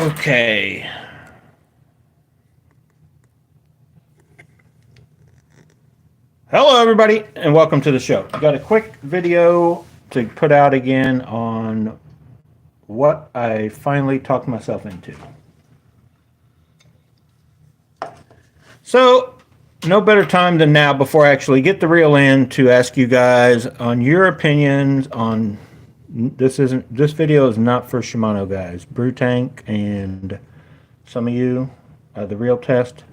Okay. Hello, everybody, and welcome to the show. Got a quick video to put out again on what I finally talked myself into. So, no better time than now before I actually get the reel in to ask you guys on your opinions on this video is not for Shimano guys. Brew Tank and some of you, the reel test.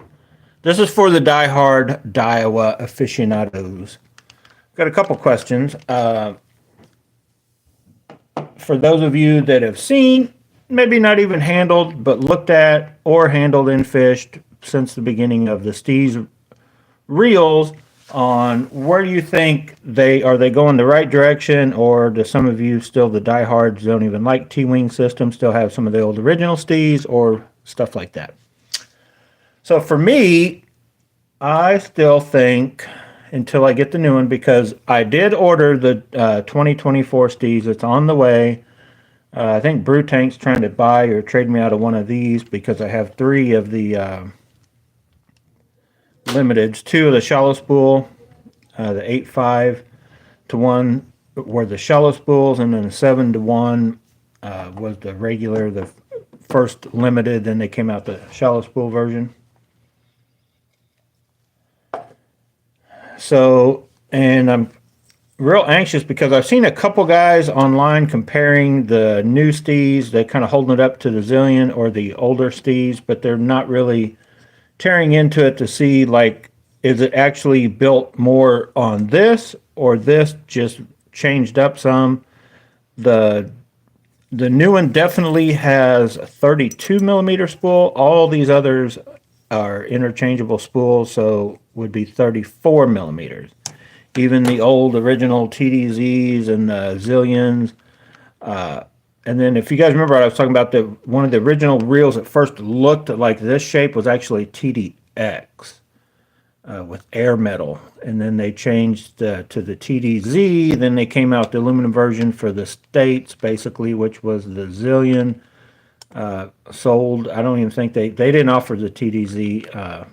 This is for the die-hard Daiwa aficionados. Got a couple questions. For those of you that have seen, maybe not even handled, but looked at or handled and fished since the beginning of the Steez reels, on where you think are they going the right direction, or do some of you still, the diehards, don't even like T-wing system, still have some of the old original Steez or stuff like that? So for me, I still think, until I get the new one, because I did order the 2024 Steez. It's on the way. I think Brew Tank's trying to buy or trade me out of one of these because I have 3 of the limiteds. 2 of the shallow spool, the 8.5 to 1 were the shallow spools, and then the 7 to 1 was the regular, the first limited. Then they came out the shallow spool version. So, and I'm real anxious because I've seen a couple guys online comparing the new Steez. They're kind of holding it up to the Zillion or the older Steez, but they're not really tearing into it to see, like, is it actually built more on this, or this just changed up some. The new one definitely has a 32 millimeter spool. All these others are interchangeable spools, so would be 34 millimeters. Even the old original TDZs and the Zillions. And then if you guys remember, I was talking about one of the original reels that first looked like this shape was actually TDX with air metal. And then they changed to the TDZ. Then they came out the aluminum version for the States, basically, which was the Zillion. Sold. I don't even think they didn't offer the TDZ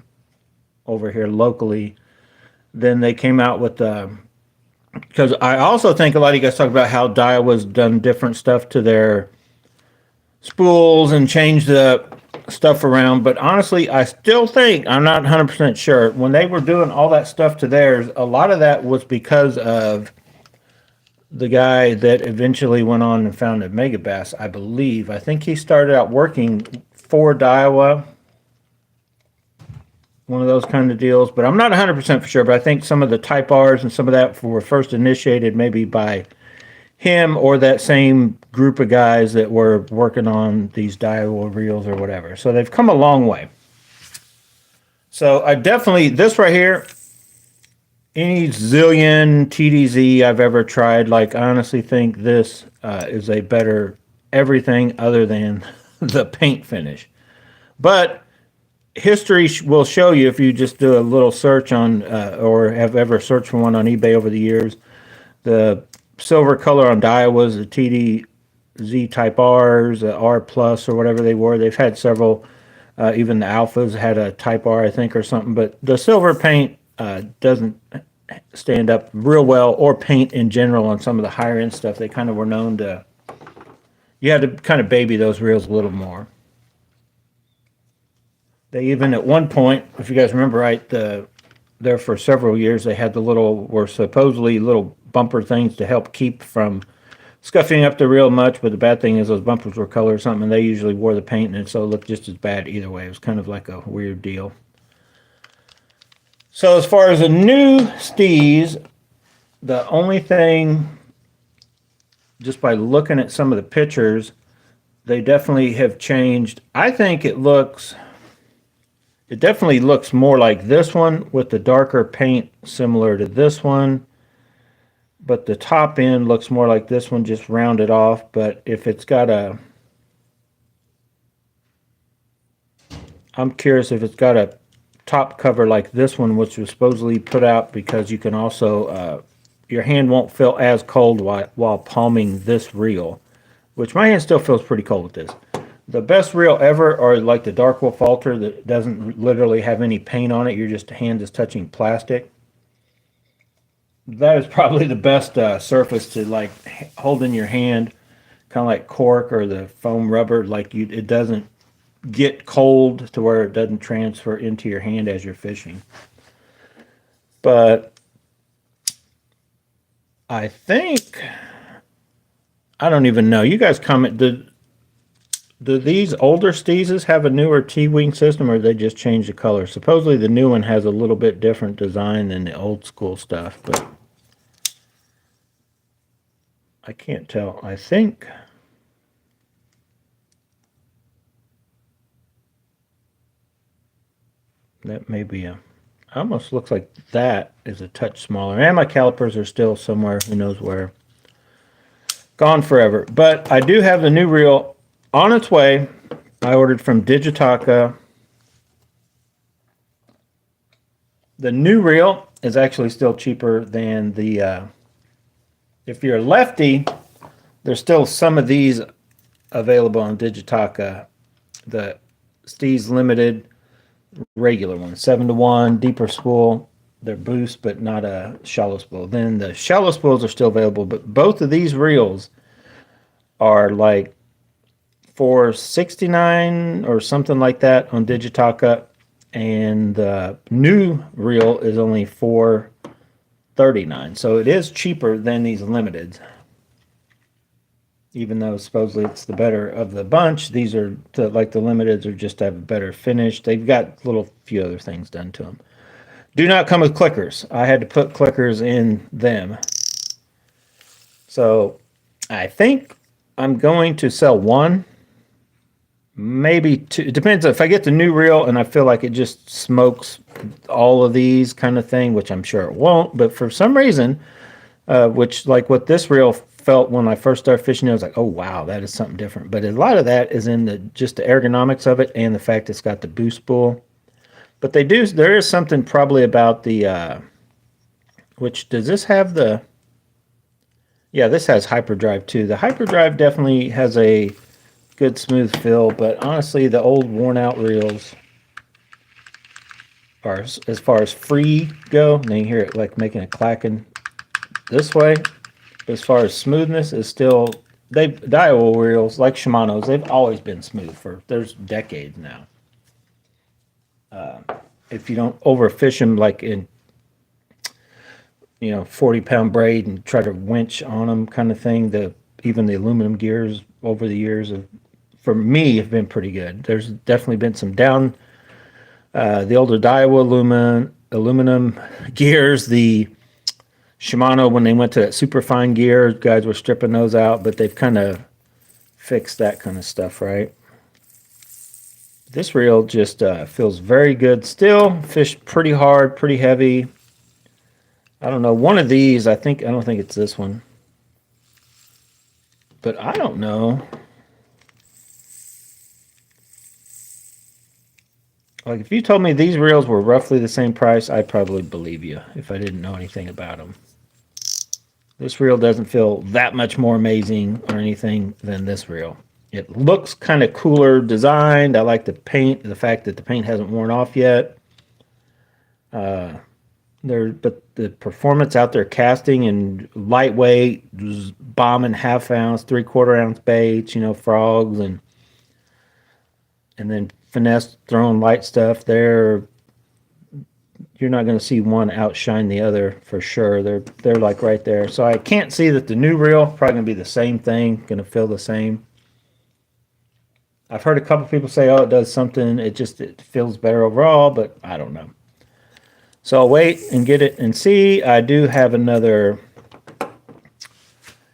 over here locally. Then they came out with because I also think a lot of you guys talk about how Daiwa's done different stuff to their spools and changed the stuff around. But honestly, I still think, I'm not 100% sure, when they were doing all that stuff to theirs, a lot of that was because of the guy that eventually went on and founded Megabass, I believe. I think he started out working for Daiwa, one of those kind of deals, but I'm not 100% for sure. But I think some of the Type Rs and some of that were first initiated maybe by him or that same group of guys that were working on these Daiwa reels or whatever. So they've come a long way. So I definitely, this right here, any Zillion TDZ I've ever tried, like, I honestly think this is a better everything other than the paint finish. But history will show you, if you just do a little search on, or have ever searched for one on eBay over the years, the silver color on Daiwa's, the TDZ Type Rs, R Plus or whatever they were. They've had several, even the Alphas had a Type R, I think, or something. But the silver paint doesn't stand up real well, or paint in general on some of the higher end stuff. They kind of were known to, you had to kind of baby those reels a little more. They even at one point, if you guys remember right, there for several years they had were supposedly little bumper things to help keep from scuffing up the reel much, but the bad thing is those bumpers were colored or something, and they usually wore the paint, and so it looked just as bad either way. It was kind of like a weird deal. So as far as the new Steez, the only thing, just by looking at some of the pictures, they definitely have changed. I think it definitely looks more like this one with the darker paint, similar to this one. But the top end looks more like this one, just rounded off. But if it's got I'm curious if it's got a top cover like this one, which was supposedly put out because you can also, your hand won't feel as cold while palming this reel, which my hand still feels pretty cold with this. The best reel ever are like the Dark Wolf Ultra that doesn't literally have any paint on it. Your just hand is touching plastic. That is probably the best surface to like hold in your hand, kind of like cork or the foam rubber. Like it doesn't get cold to where it doesn't transfer into your hand as you're fishing. But I think, I don't even know. You guys comment. Do these older Steezes have a newer T-wing system, or they just change the color? Supposedly the new one has a little bit different design than the old school stuff, but I can't tell. I think that may be a, almost looks like that is a touch smaller. And my calipers are still somewhere, who knows where. Gone forever. But I do have the new reel on its way. I ordered from Digitaka. The new reel is actually still cheaper than the, if you're a lefty, there's still some of these available on Digitaka. The Steez Limited regular one, 7-to-1, deeper spool. They're boost, but not a shallow spool. Then the shallow spools are still available, but both of these reels are like $469 or something like that on Digitaka, and the new reel is only $439. So it is cheaper than these limiteds. Even though supposedly it's the better of the bunch, these are like the limiteds are just have a better finish. They've got little few other things done to them. Do not come with clickers. I had to put clickers in them. So I think I'm going to sell one, maybe two. It depends if I get the new reel and I feel like it just smokes all of these kind of thing, which I'm sure it won't. But for some reason, which like what this reel felt when I first started fishing, I was like, oh wow, that is something different. But a lot of that is in the just the ergonomics of it and the fact it's got the boost spool. But there is something probably about the which does this have the, yeah, this has hyperdrive too. The hyperdrive definitely has a good smooth feel, but honestly the old worn out reels are, as far as free go, and you hear it like making a clacking this way. As far as smoothness is still, Daiwa reels like Shimano's, they've always been smooth for there's decades now. If you don't overfish them like in 40-pound braid and try to winch on them kind of thing, even the aluminum gears over the years for me have been pretty good. There's definitely been some down, the older Daiwa aluminum gears, the Shimano, when they went to that super fine gear, guys were stripping those out, but they've kind of fixed that kind of stuff, right? This reel just feels very good. Still fished pretty hard, pretty heavy. I don't know. One of these, I don't think it's this one. But I don't know. Like if you told me these reels were roughly the same price, I'd probably believe you if I didn't know anything about them. This reel doesn't feel that much more amazing or anything than this reel. It looks kind of cooler designed. I like the paint, the fact that the paint hasn't worn off yet. But the performance out there casting and lightweight, bombing half-ounce, 3/4-ounce baits, frogs, and then finesse throwing light stuff there. You're not going to see one outshine the other for sure. They're like right there. So I can't see that the new reel probably going to be the same thing, going to feel the same. I've heard a couple people say, oh, it does something. It feels better overall, but I don't know. So I'll wait and get it and see. I do have another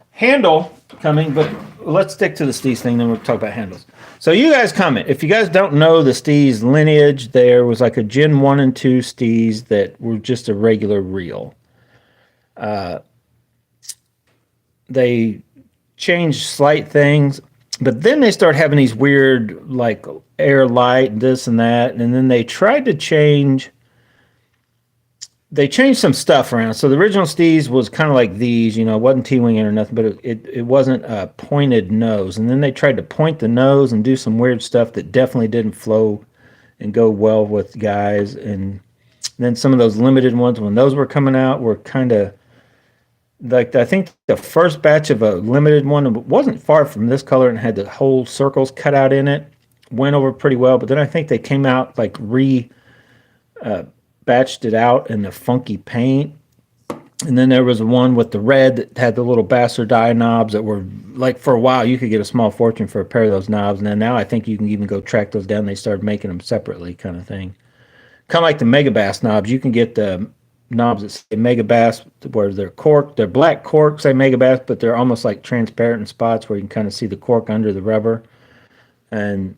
handle coming, but let's stick to the Steez thing, then we'll talk about handles. So you guys comment. If you guys don't know the Steez lineage, there was like a Gen 1 and 2 Steez that were just a regular reel. They changed slight things, but then they start having these weird like air light and this and that, and then they tried to change they changed some stuff around. So the original Steez was kind of like these, you know, it wasn't T-winging or nothing, but it wasn't a pointed nose. And then they tried to point the nose and do some weird stuff that definitely didn't flow and go well with guys. And then some of those limited ones, when those were coming out, were kind of like, I think the first batch of a limited one wasn't far from this color and had the whole circles cut out in it. Went over pretty well, but then I think they came out like batched it out in the funky paint. And then there was one with the red that had the little bastard die knobs that were like, for a while you could get a small fortune for a pair of those knobs, and then now I think you can even go track those down. They started making them separately, kind of thing, kind of like the Megabass knobs. You can get the knobs that say Megabass where they're cork, they're black cork, say Megabass, but they're almost like transparent in spots where you can kind of see the cork under the rubber. And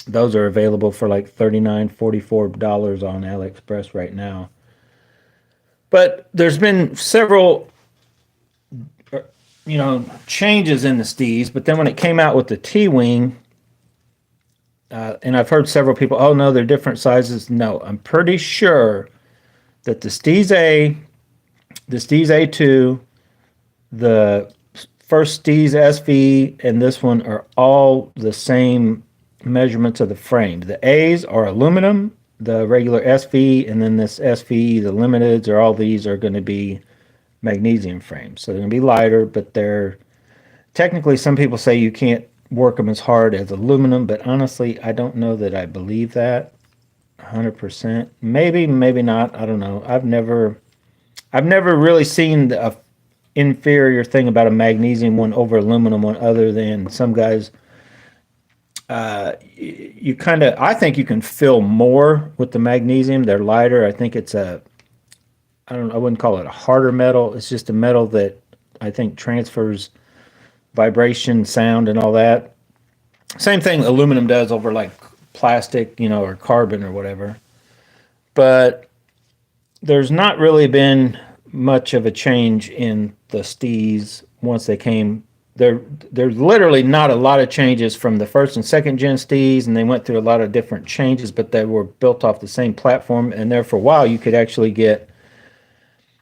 those are available for like $39, $44 on AliExpress right now. But there's been several, changes in the Steez. But then when it came out with the T-Wing, and I've heard several people, oh no, they're different sizes. No, I'm pretty sure that the Steez A, the Steez A2, the first Steez SV, and this one are all the same measurements of the frame. The A's are aluminum, the regular SV, and then this SV, the limiteds, or all these are going to be magnesium frames. So they're going to be lighter, but they're technically, some people say you can't work them as hard as aluminum, but honestly, I don't know that I believe that 100%. Maybe, maybe not. I don't know. I've never really seen a inferior thing about a magnesium one over aluminum one, other than some guys. I think you can fill more with the magnesium. They're lighter. I think it's I wouldn't call it a harder metal. It's just a metal that I think transfers vibration, sound, and all that. Same thing aluminum does over like plastic, or carbon or whatever. But there's not really been much of a change in the Steez once they came. There's literally not a lot of changes from the first and second gen Steez, and they went through a lot of different changes, but they were built off the same platform. And there for a while, you could actually get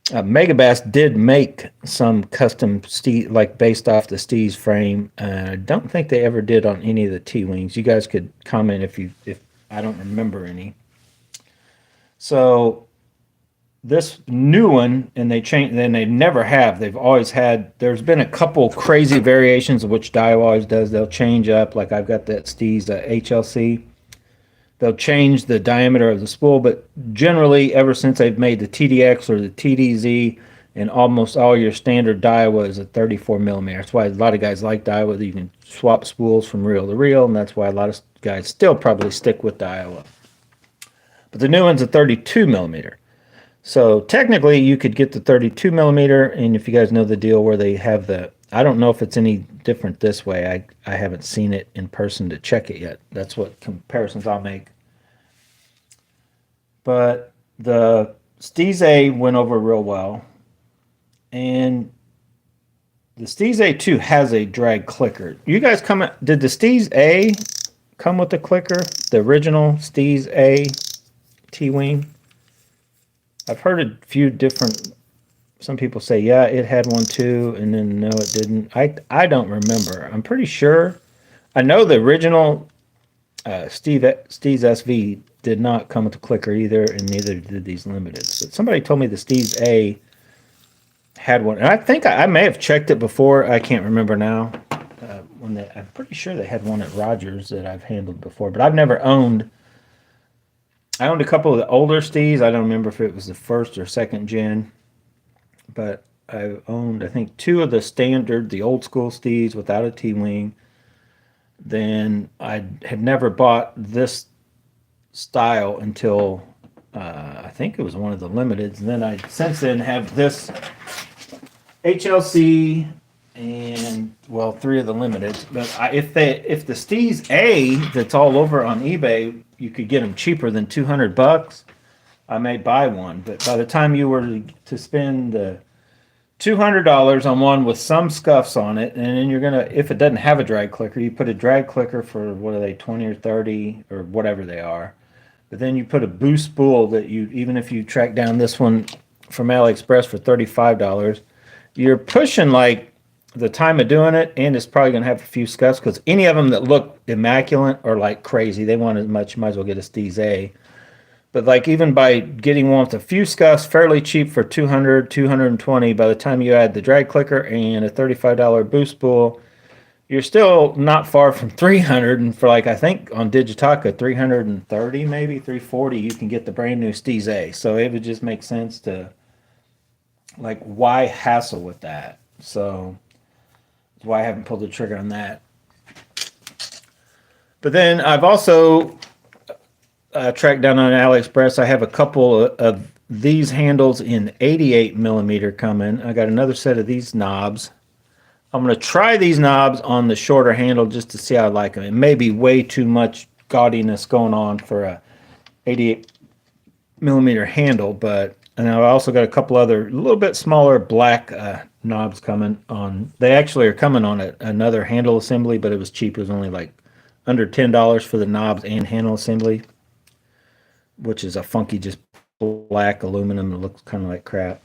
Megabass did make some custom Steez, like based off the Steez frame. I don't think they ever did on any of the T-Wings. You guys could comment if I don't remember any. So this new one, and they changed, and they never have. They've always had. There's been a couple crazy variations of which Daiwa always does. They'll change up. Like I've got that Steez HLC. They'll change the diameter of the spool, but generally, ever since they've made the TDX or the TDZ, and almost all your standard Daiwa is a 34 millimeter. That's why a lot of guys like Daiwa. You can swap spools from reel to reel, and that's why a lot of guys still probably stick with Daiwa. But the new one's a 32 millimeter. So technically, you could get the 32 millimeter, and if you guys know the deal where they have I don't know if it's any different this way. I haven't seen it in person to check it yet. That's what comparisons I'll make. But the Steez A went over real well, and the Steez A2 has a drag clicker. You guys did the Steez A come with the clicker? The original Steez A T-Wing? I've heard a few different. Some people say, yeah, it had one too, and then no, it didn't. I don't remember. I'm pretty sure. I know the original Steez SV did not come with a clicker either, and neither did these limiteds. But somebody told me the Steez A had one, and I think I may have checked it before. I can't remember now. I'm pretty sure they had one at Rogers that I've handled before, but I've never owned. I owned a couple of the older Steez. I don't remember if it was the first or second gen, but I owned, I think, two of the standard, the old school Steez without a T-Wing. Then I had never bought this style until I think it was one of the limiteds. And then I since then have this HLC and, well, three of the limiteds. But if the Steez A that's all over on eBay, you could get them cheaper than $200, I may buy one. But by the time you were to spend the $200 on one with some scuffs on it, and then you're gonna, if it doesn't have a drag clicker, you put a drag clicker for, what are they, 20 or 30 or whatever they are. But then you put a boost spool that you, even if you track down this one from AliExpress for $35. You're pushing like the time of doing it, and it's probably going to have a few scuffs because any of them that look immaculate are like crazy. They want as much, might as well get a Steez A. But like even by getting one with a few scuffs, fairly cheap for 200, 220, by the time you add the drag clicker and a $35 boost spool, you're still not far from 300. And for like, I think on Digitaka, 330, maybe 340, you can get the brand new Steez A. So it would just make sense to, like, why hassle with that? So that's why I haven't pulled the trigger on that. But then I've also tracked down on AliExpress. I have a couple of these handles in 88 millimeter coming. I got another set of these knobs. I'm going to try these knobs on the shorter handle just to see how I like them. It may be way too much gaudiness going on for a 88 millimeter handle, but and I've also got a couple other a little bit smaller black knobs coming on. They actually are coming on another handle assembly, but it was cheap. It was only like under $10 for the knobs and handle assembly, which is a funky just black aluminum that looks kind of like crap.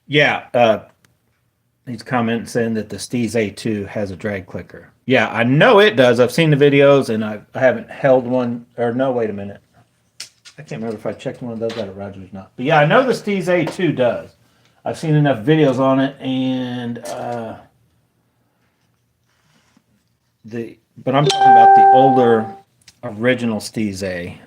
Yeah, he's commenting saying that the Steez A2 has a drag clicker. Yeah, I know it does. I've seen the videos, and I haven't held one. Or no, wait a minute. I can't remember if I checked one of those out at Rogers or not. But yeah, I know the Steez A2 does. I've seen enough videos on it, and but I'm talking about the older original Steez A.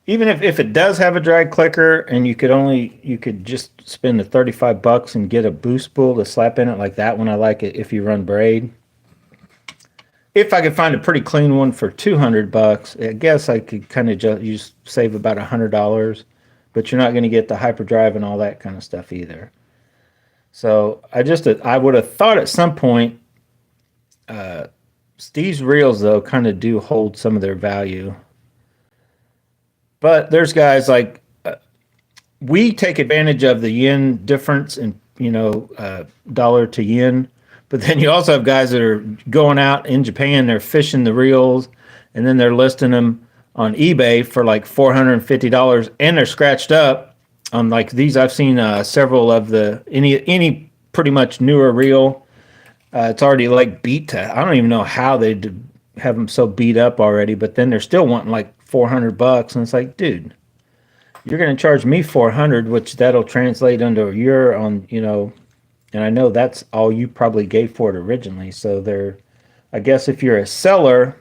Even if it does have a drag clicker, and you could just spend the $35 and get a boost spool to slap in it like that one. I like it if you run braid. If I could find a pretty clean one for $200, I guess I could kind of just save about $100, but you're not going to get the hyperdrive and all that kind of stuff either. So I would have thought at some point, Steez reels though kind of do hold some of their value. But there's guys like we take advantage of the yen difference in dollar to yen. But then you also have guys that are going out in Japan, they're fishing the reels, and then they're listing them on eBay for like $450, and they're scratched up on like these. I've seen several of any pretty much newer reel. It's already like beat to. I don't even know how they have them so beat up already, but then they're still wanting like $400, and it's like, dude, you're going to charge me $400, which that'll translate into your on and I know that's all you probably gave for it originally. So I guess if you're a seller,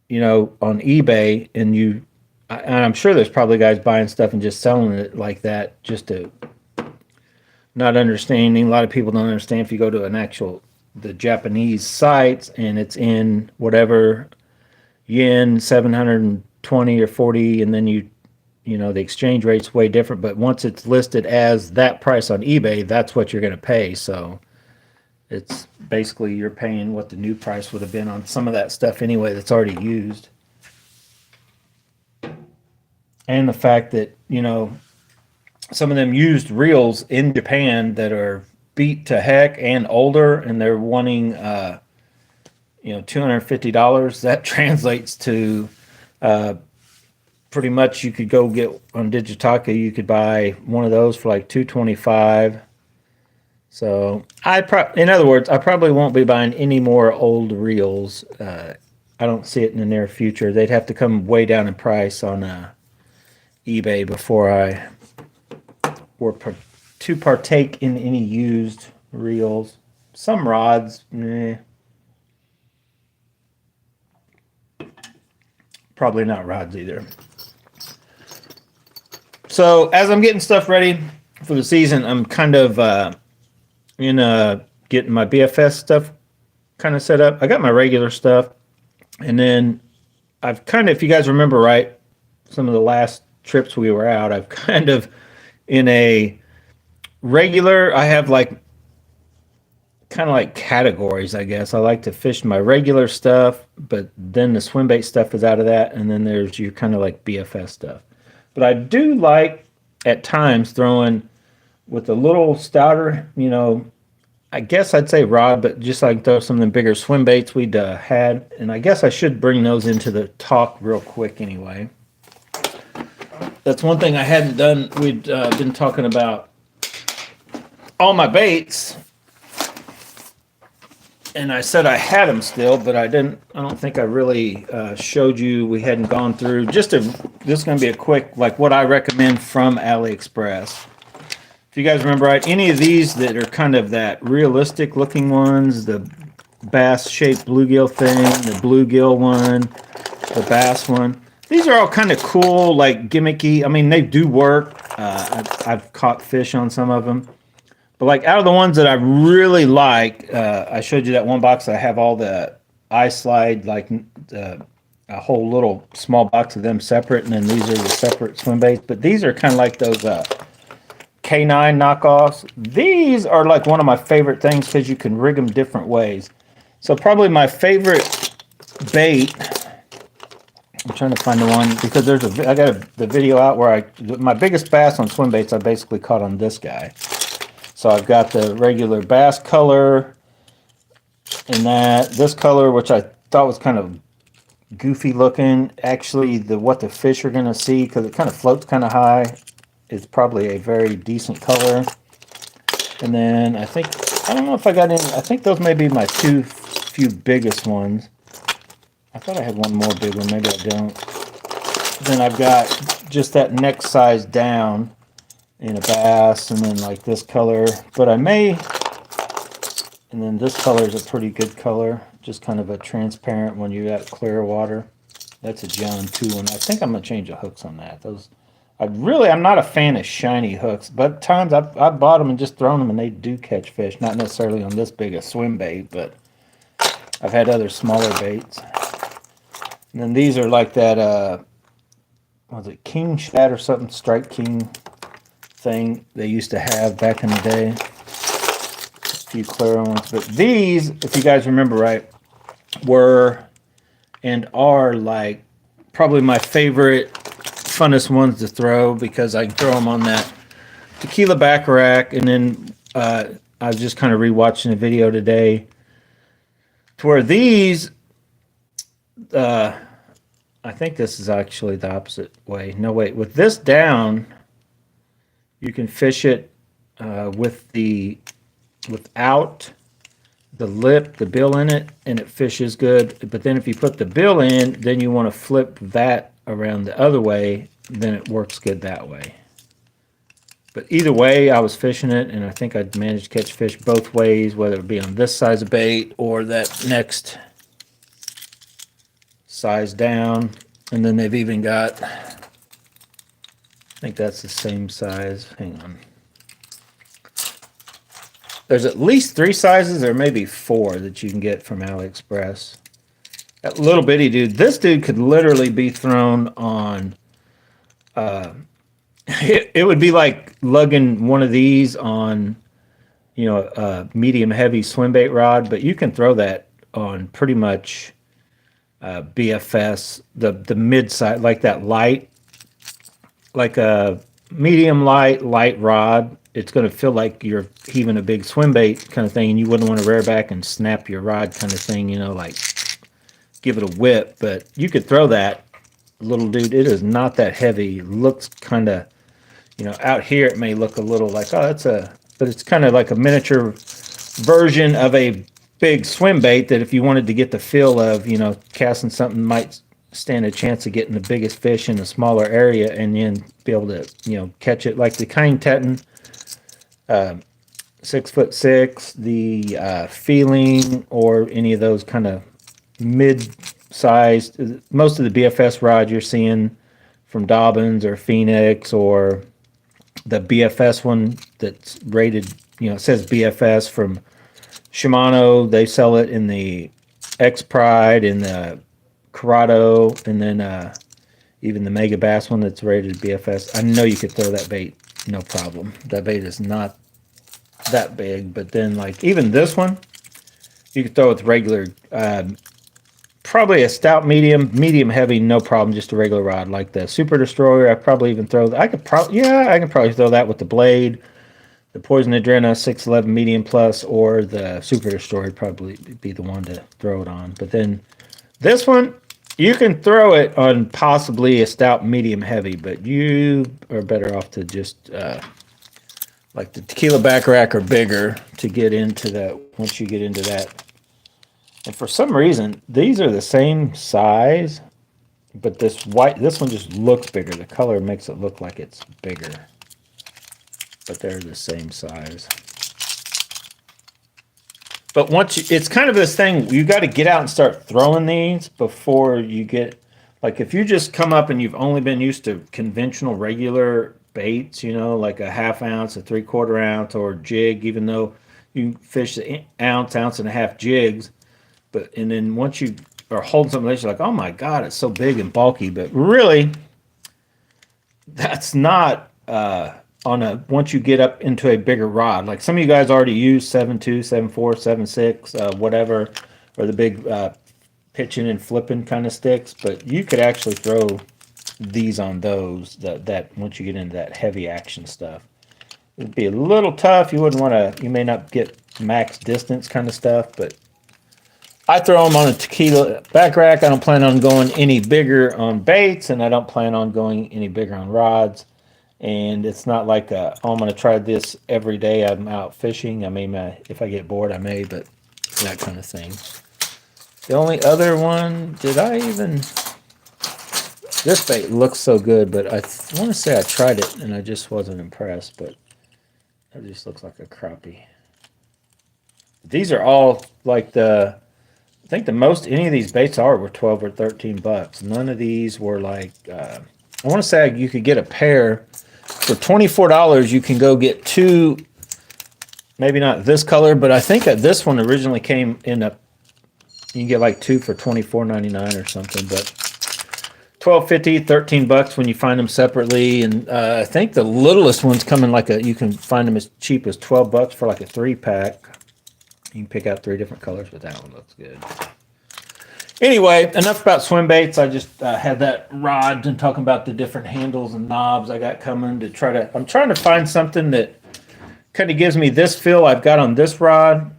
on eBay, and I'm sure there's probably guys buying stuff and just selling it like that, just to not understanding. A lot of people don't understand if you go to the Japanese sites and it's in whatever yen, 720 or 40, and then the exchange rate's way different, but once it's listed as that price on eBay, that's what you're going to pay. So it's basically you're paying what the new price would have been on some of that stuff anyway that's already used. And the fact that, some of them used reels in Japan that are beat to heck and older, and they're wanting, $250, that translates to, pretty much you could go get on Digitaka, you could buy one of those for like $225. So in other words, I probably won't be buying any more old reels. I don't see it in the near future. They'd have to come way down in price on eBay before I were to partake in any used reels. Some rods, probably not rods either. So as I'm getting stuff ready for the season, I'm kind of getting my BFS stuff kind of set up. I got my regular stuff, and then I've kind of, if you guys remember right, some of the last trips we were out, I've kind of in a regular, I have like kind of like categories, I guess. I like to fish my regular stuff, but then the Swimbait stuff is out of that, and then there's your kind of like BFS stuff. But I do like at times throwing with a little stouter, I guess I'd say rod, but just like throw some of them bigger swim baits we'd had. And I guess I should bring those into the talk real quick anyway. that's one thing I hadn't done. We'd been talking about all my baits, and I said I had them still, but I don't think I really showed you. We hadn't gone through. This is going to be a quick, like what I recommend from AliExpress. If you guys remember right, any of these that are kind of that realistic looking ones, the bass shaped bluegill thing, the bluegill one, the bass one. These are all kind of cool, like gimmicky. I mean, they do work. I've caught fish on some of them. But like out of the ones that I really like, I showed you that one box. I have all the iSlide, like a whole little small box of them separate, and then these are the separate swim baits. But these are kind of like those K9 knockoffs. These are like one of my favorite things because you can rig them different ways. So probably my favorite bait. I'm trying to find the one because I got the video out where my biggest bass on swim baits I basically caught on this guy. So I've got the regular bass color and this color, which I thought was kind of goofy looking. Actually, what the fish are going to see, because it kind of floats kind of high, is probably a very decent color. And then I don't know if I got any, I think those may be my few biggest ones. I thought I had one more big one, maybe I don't. Then I've got just that next size down in a bass, and then like this color, but and then this color is a pretty good color, just kind of a transparent when you got clear water. That's a John 2 one. I think I'm gonna change the hooks on that. I'm not a fan of shiny hooks, but at times I bought them and just thrown them and they do catch fish. Not necessarily on this big a swim bait, but I've had other smaller baits. And then these are like that, was it King Shad or something, Strike King thing they used to have back in the day. A few clear ones, but these, if you guys remember right, were and are like probably my favorite, funnest ones to throw because I can throw them on that tequila back rack. And then I was just kind of rewatching a video today to where these, I think this is actually the opposite way. No, wait, with this down, you can fish it without the lip, the bill in it, and it fishes good. But then if you put the bill in, then you want to flip that around the other way, then it works good that way. But either way, I was fishing it, and I think I managed to catch fish both ways, whether it be on this size of bait or that next size down. And then they've even got, I think that's the same size. Hang on. There's at least 3 sizes, or maybe 4 that you can get from AliExpress. That little bitty dude. This dude could literally be thrown on. It would be like lugging one of these on, a medium heavy swim bait rod. But you can throw that on pretty much BFS, the mid size, like that light. Like a medium light rod, it's going to feel like you're heaving a big swim bait kind of thing, and you wouldn't want to rear back and snap your rod kind of thing, like give it a whip. But you could throw that little dude. It is not that heavy. It looks kind of, out here it may look a little like, but it's kind of like a miniature version of a big swim bait that if you wanted to get the feel of, casting something might stand a chance of getting the biggest fish in a smaller area and then be able to, catch it, like the Kind Teton 6'6", the Feeling, or any of those kind of mid-sized. Most of the BFS rods you're seeing from Dobbins or Phoenix, or the BFS one that's rated, it says BFS from Shimano. They sell it in the X Pride, in the Corrado, and then even the Mega Bass one that's rated BFS. I know you could throw that bait, no problem. That bait is not that big, but then like even this one, you could throw with regular, probably a stout medium heavy, no problem, just a regular rod. Like the Super Destroyer, I probably even throw. I can probably throw that with the blade, the Poison Adrena 611 medium plus, or the Super Destroyer would probably be the one to throw it on. But then this one, You can throw it on possibly a stout medium heavy, but you are better off to just like the tequila back rack or bigger to get into that once you get into that. And for some reason, these are the same size, but this one just looks bigger. The color makes it look like it's bigger, but they're the same size. But it's kind of this thing, you got to get out and start throwing these before you get, like if you just come up and you've only been used to conventional regular baits, you know, like a half ounce, a 3/4 ounce, or jig, even though you fish the ounce and a half jigs. And then once you are holding something like this, you're like, oh my God, it's so big and bulky. But really, that's not once you get up into a bigger rod. Like some of you guys already use 7.2, 7.4, 7.6, whatever, or the big pitching and flipping kind of sticks. But you could actually throw these on those that once you get into that heavy action stuff. It'd be a little tough. You wouldn't want to, you may not get max distance kind of stuff, but I throw them on a tequila back rack. I don't plan on going any bigger on baits, and I don't plan on going any bigger on rods. And it's not like, oh, I'm going to try this every day I'm out fishing. I mean, if I get bored, I may, but that kind of thing. The only other one, this bait looks so good, but I want to say I tried it, and I just wasn't impressed, but it just looks like a crappie. These are all like I think the most any of these baits were 12 or 13 bucks. None of these were like, I want to say you could get a pair for $24. You can go get two, maybe not this color, but I think that this one originally came in you can get like two for $24.99 or something, but $12.50, 13 bucks when you find them separately. And I think the littlest ones come in you can find them as cheap as 12 bucks for like a 3-pack. You can pick out 3 different colors, but that one looks good. Anyway, enough about swim baits. I just had that rod and talking about the different handles and knobs I got coming to I'm trying to find something that kind of gives me this feel I've got on this rod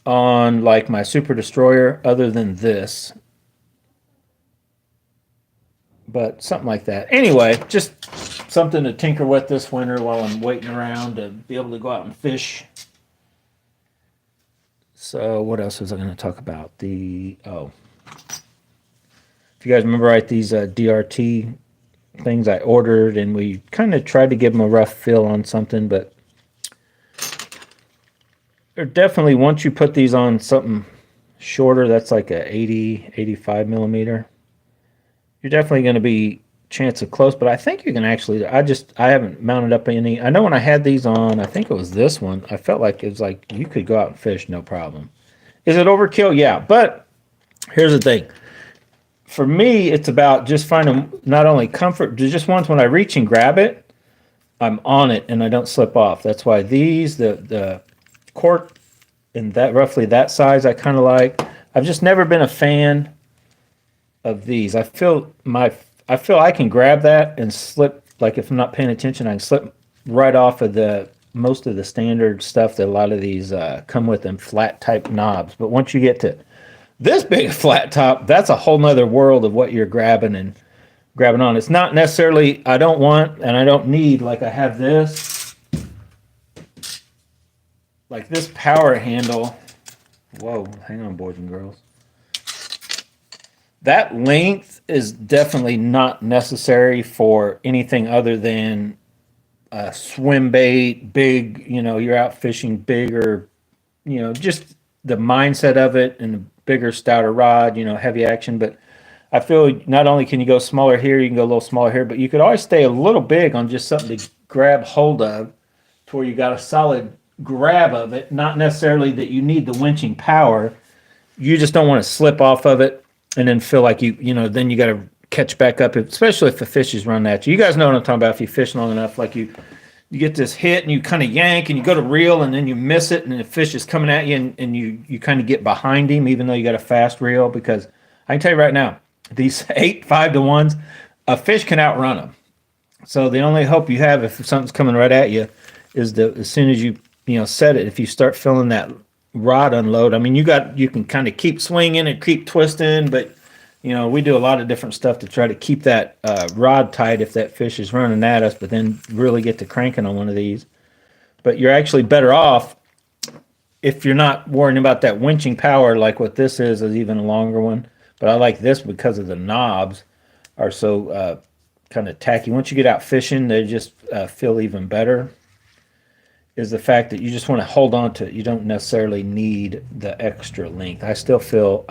on like my Super Destroyer other than this. But something like that. Anyway, just something to tinker with this winter while I'm waiting around to be able to go out and fish. So what else was I going to talk about? If you guys remember right, these DRT things I ordered, and we kind of tried to give them a rough feel on something, but they're definitely, once you put these on something shorter, that's like a 80, 85 millimeter, you're definitely going to be chance of close, but I think you can actually, I haven't mounted up any. I know when I had these on, I think it was this one, I felt like it was like you could go out and fish no problem. Is it overkill? Yeah, but here's the thing. For me, it's about just finding not only comfort, just once when I reach and grab it, I'm on it and I don't slip off. That's why these, the cork in that roughly that size, I kind of like. I've just never been a fan of these. I feel I can grab that and slip, like if I'm not paying attention, I can slip right off of most of the standard stuff that a lot of these come with them, flat type knobs. But once you get to this big flat top, that's a whole nother world of what you're grabbing on. It's not necessarily, I don't want and I don't need, like I have this, like this power handle. Whoa, hang on, boys and girls. That length is definitely not necessary for anything other than a swim bait, big, you're out fishing bigger, just the mindset of it and the bigger, stouter rod, heavy action. But I feel not only can you go smaller here, you can go a little smaller here, but you could always stay a little big on just something to grab hold of to where you got a solid grab of it. Not necessarily that you need the winching power. You just don't want to slip off of it and then feel like then you got to catch back up, especially if the fish is running at you. You guys know what I'm talking about. If you fish long enough, like you get this hit and you kind of yank and you go to reel and then you miss it and the fish is coming at you and you kind of get behind him even though you got a fast reel. Because I can tell you right now, these 5-to-1s, a fish can outrun them. So the only hope you have if something's coming right at you is as soon as you set it, if you start feeling that rod unload, I mean, you can kind of keep swinging and keep twisting, but You know, we do a lot of different stuff to try to keep that rod tight if that fish is running at us, but then really get to cranking on one of these. But you're actually better off if you're not worrying about that winching power like what this is even a longer one. But I like this because of the knobs are so kind of tacky. Once you get out fishing, they just feel even better. Is the fact that you just want to hold on to it. You don't necessarily need the extra length. I still feel,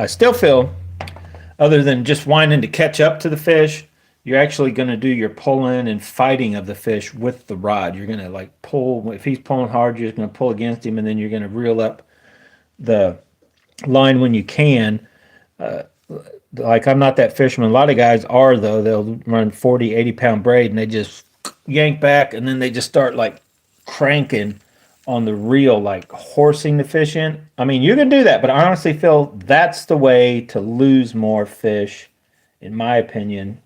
other than just winding to catch up to the fish, you're actually going to do your pulling and fighting of the fish with the rod. You're going to like pull, if he's pulling hard, you're just going to pull against him, and then you're going to reel up the line when you can. Like I'm not that fisherman. A lot of guys are, though. They'll run 40, 80-pound braid, and they just yank back, and then they just start like cranking on the reel, like horsing the fish in. I mean, you can do that, but I honestly feel that's the way to lose more fish, in my opinion.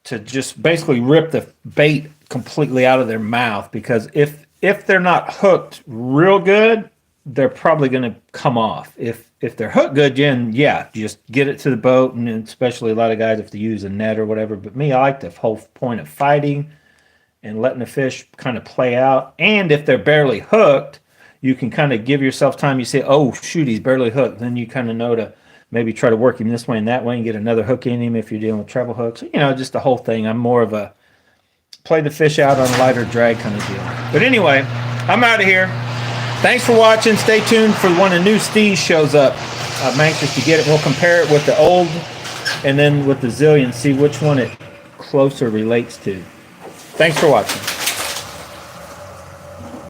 To just basically rip the bait completely out of their mouth, because if they're not hooked real good, they're probably going to come off. If they're hooked good, then yeah, just get it to the boat, and especially a lot of guys if they use a net or whatever. But me, I like the whole point of fighting and letting the fish kind of play out. And if they're barely hooked, you can kind of give yourself time. You say, oh, shoot, he's barely hooked. Then you kind of know to maybe try to work him this way and that way and get another hook in him if you're dealing with treble hooks. You know, just the whole thing. I'm more of a play the fish out on a lighter drag kind of deal. But anyway, I'm out of here. Thanks for watching. Stay tuned for when a new Steez shows up. I'm anxious to get it. We'll compare it with the old and then with the Zillion, see which one it closer relates to. Thanks for watching.